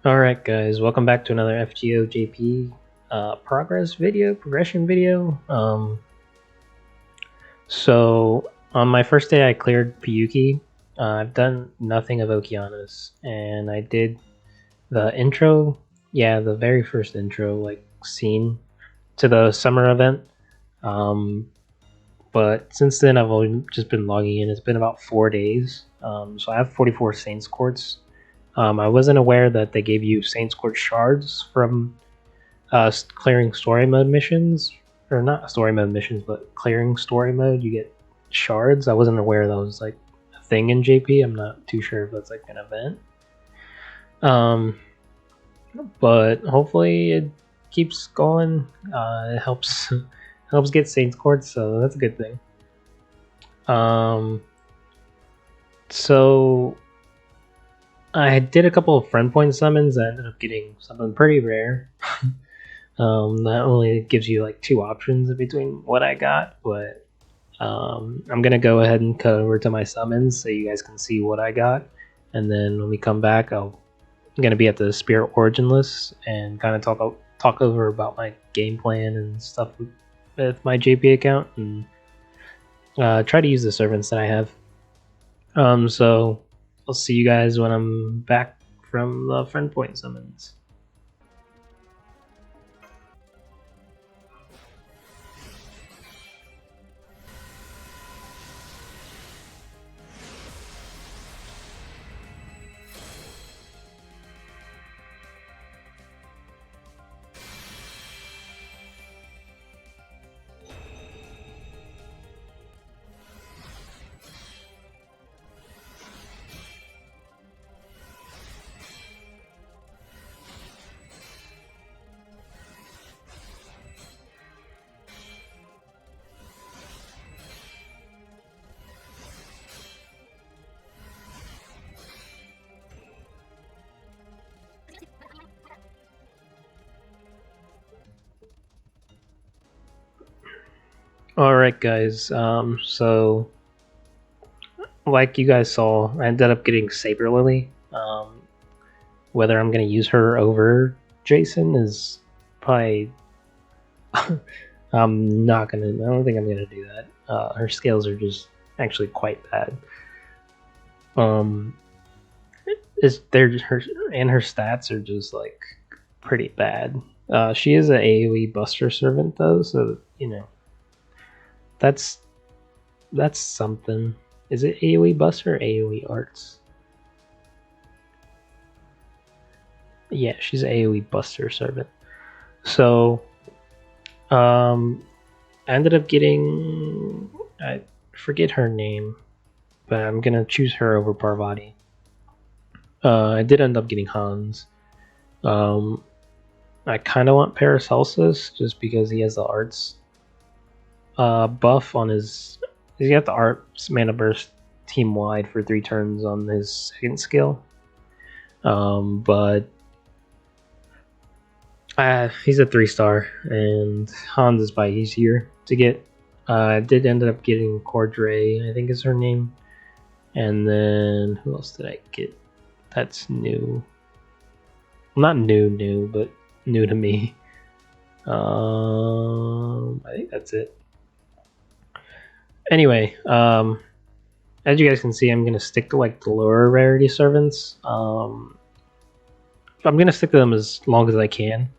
Alright guys, welcome back to another FGO-JP progression video. So on my first day I cleared Piyuki. I've done nothing of Okeanos, and I did the intro, the very first intro scene to the summer event. But since then I've only just been logging in. It's been about 4 days. So I have 44 Saints Quartz. I wasn't aware that they gave you Saints Quartz shards from clearing story mode missions, or not story mode missions, but clearing story mode. You get shards. I wasn't aware that was like a thing in JP. I'm not too sure if that's like an event. But hopefully it keeps going. It helps get Saints Quartz, so that's a good thing. So I did a couple of friend point summons. I ended up getting something pretty rare. That only gives you like 2 options between what I got, but I'm gonna go ahead and cut over to my summons so you guys can see what I got, and then when we come back, I'm gonna be at the Spirit Origin list and kind of talk over about my game plan and stuff with my JP account, and try to use the servants that I have. So I'll see you guys when I'm back from the friend point summons. Alright guys, so like you guys saw, I ended up getting Saber Lily. Whether I'm going to use her over Jason is probably... I'm not going to... I don't think I'm going to do that. Her scales are just actually quite bad. Her stats are just like pretty bad. She is an AoE Buster Servant though, so you know, that's something. Is it AoE Buster or AoE Arts? Yeah, she's an AoE Buster Servant. So I ended up getting, I forget her name, but I'm gonna choose her over Parvati. I did end up getting Hans. I kind of want Paracelsus just because he has the arts buff on his... He's got the arts mana burst team wide for 3 turns on his second skill. But he's a 3-star, and Hans is by easier to get. I did end up getting Cordray, I think is her name. And then who else did I get? That's new. Not new, but new to me. I think that's it. Anyway, as you guys can see, I'm gonna stick to like the lower rarity servants. I'm gonna stick to them as long as I can.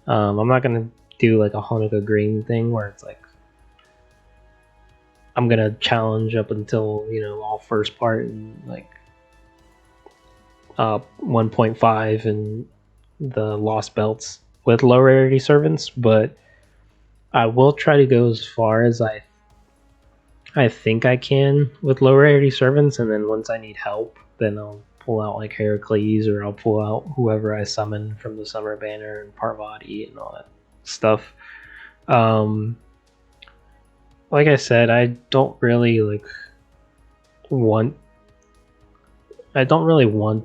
I'm not gonna do like a Hanukkah Green thing where it's like I'm gonna challenge up until, you know, all first part and like 1.5 and the lost belts with low rarity servants, but I will try to go as far as I think I can with low rarity servants, and then once I need help, then I'll pull out like Heracles, or I'll pull out whoever I summon from the Summer Banner and Parvati and all that stuff. Like I said, I don't really want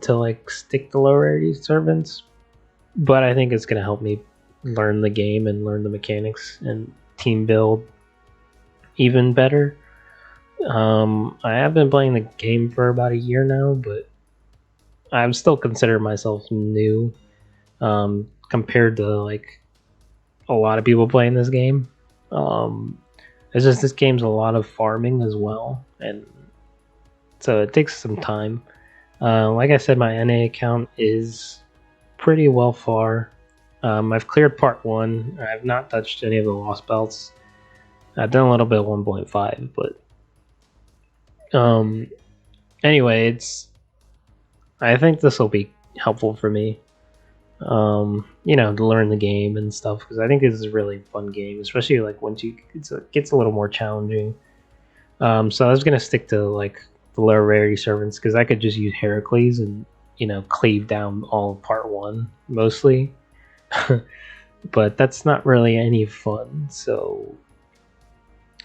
to like stick to low rarity servants, but I think it's gonna help me learn the game and learn the mechanics and team build even better. I have been playing the game for about a year now, but I'm still consider myself new. compared to like a lot of people playing this game. It's just this game's a lot of farming as well, and so it takes some time. Like I said, my NA account is pretty well far. I've cleared part 1. I've not touched any of the lost belts. I've done a little bit of 1.5, but anyway, I think this will be helpful for me. You know, to learn the game and stuff, because I think this is a really fun game, especially like once it gets a little more challenging. So I was gonna stick to like the lower rarity servants, because I could just use Heracles and, you know, cleave down all of part 1 mostly. But that's not really any fun, so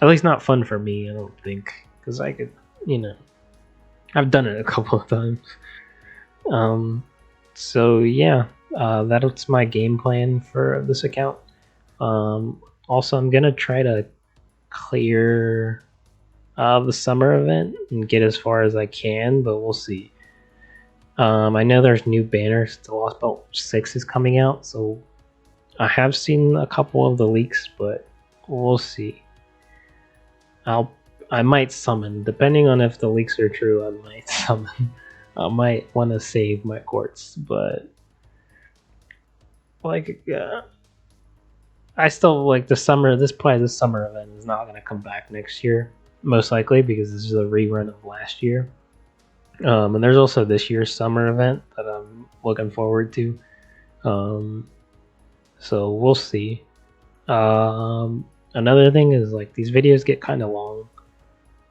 at least not fun for me, I don't think, because I could, you know, I've done it a couple of times. So yeah, that's my game plan for this account. Also, I'm gonna try to clear the summer event and get as far as I can, but we'll see. I know there's new banners. The Lost Belt 6 is coming out, so I have seen a couple of the leaks, but we'll see. I might summon, depending on if the leaks are true. I might summon. I might want to save my quartz, but like, I still like the summer. This summer event is not going to come back next year, most likely, because this is a rerun of last year. And there's also this year's summer event that I'm looking forward to. So we'll see. Another thing is, like, these videos get kind of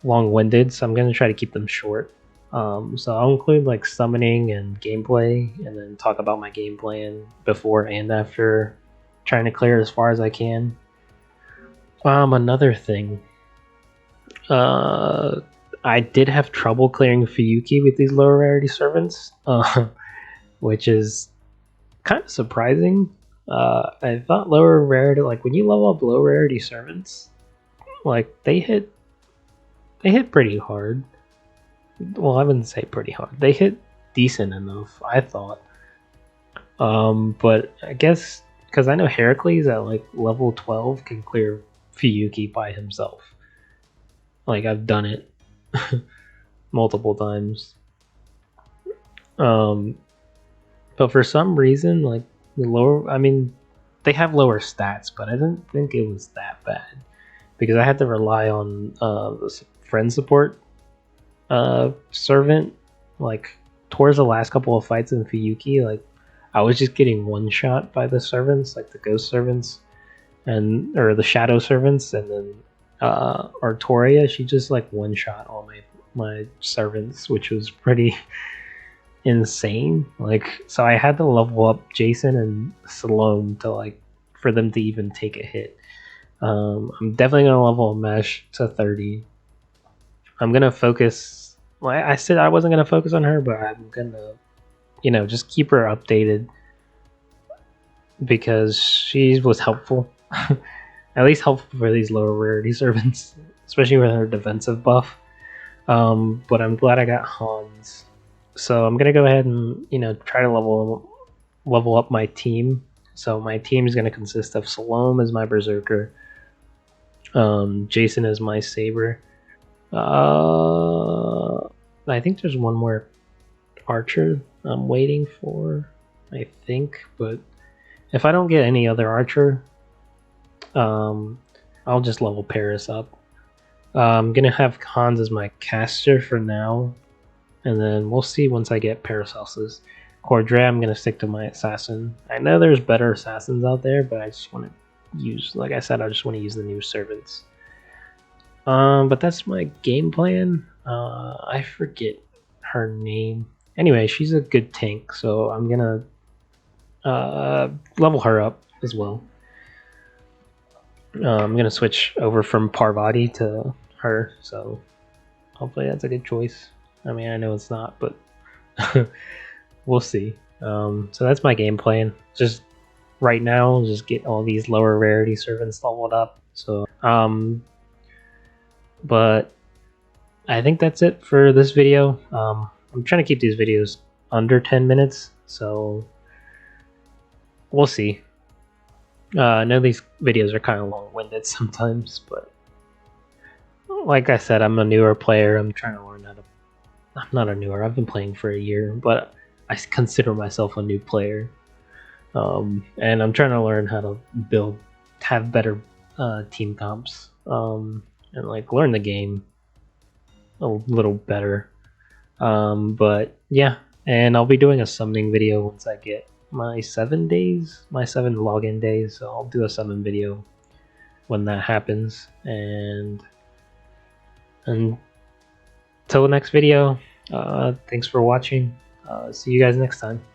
long-winded, so I'm going to try to keep them short. So I'll include like summoning and gameplay, and then talk about my game plan before and after, trying to clear as far as I can. Another thing, I did have trouble clearing Fuyuki with these lower rarity servants, which is kind of surprising. I thought lower rarity, like when you level up low rarity servants, like they hit pretty hard. Well, I wouldn't say pretty hard. They hit decent enough, I thought. But I guess because I know Heracles at like level 12 can clear Fuyuki by himself. Like, I've done it multiple times. But for some reason, like the lower, I mean, they have lower stats, but I didn't think it was that bad, because I had to rely on the friend support servant, like towards the last couple of fights in Fuyuki. Like, I was just getting one shot by the servants, like the ghost servants or the shadow servants, and then Artoria, she just like one shot all my servants, which was pretty insane. Like, so I had to level up Jason and Salome to like for them to even take a hit. I'm definitely gonna level Mesh to 30. I'm gonna focus. Well, I said I wasn't gonna focus on her, but I'm gonna, you know, just keep her updated, because she was helpful. At least helpful for these lower rarity servants, especially with her defensive buff. But I'm glad I got Hans. So I'm gonna go ahead and, you know, try to level up my team. So my team is gonna consist of Salome as my berserker, Jason as my saber. I think there's one more archer I'm waiting for, I think, but if I don't get any other archer, I'll just level Paris up. I'm gonna have Hans as my caster for now, and then we'll see once I get Paracelsus. Cordrea, I'm gonna stick to my assassin. I know there's better assassins out there, but I just want to use, like I said, I just want to use the new servants. But that's my game plan. I forget her name. Anyway, she's a good tank, so I'm gonna level her up as well. I'm gonna switch over from Parvati to her, so hopefully that's a good choice. I mean, I know it's not, but we'll see. So that's my game plan. Just right now, just get all these lower rarity servants leveled up. So, but I think that's it for this video. I'm trying to keep these videos under 10 minutes, so we'll see. I know these videos are kind of long-winded sometimes, but like I said, I'm a newer player. I'm trying to learn how to. I'm not a newer. I've been playing for a year, but I consider myself a new player. And I'm trying to learn how to have better team comps, and like learn the game a little better. But yeah, and I'll be doing a summoning video once I get my 7 days, my 7 login days. So I'll do a summon video when that happens. And until the next video, thanks for watching. See you guys next time.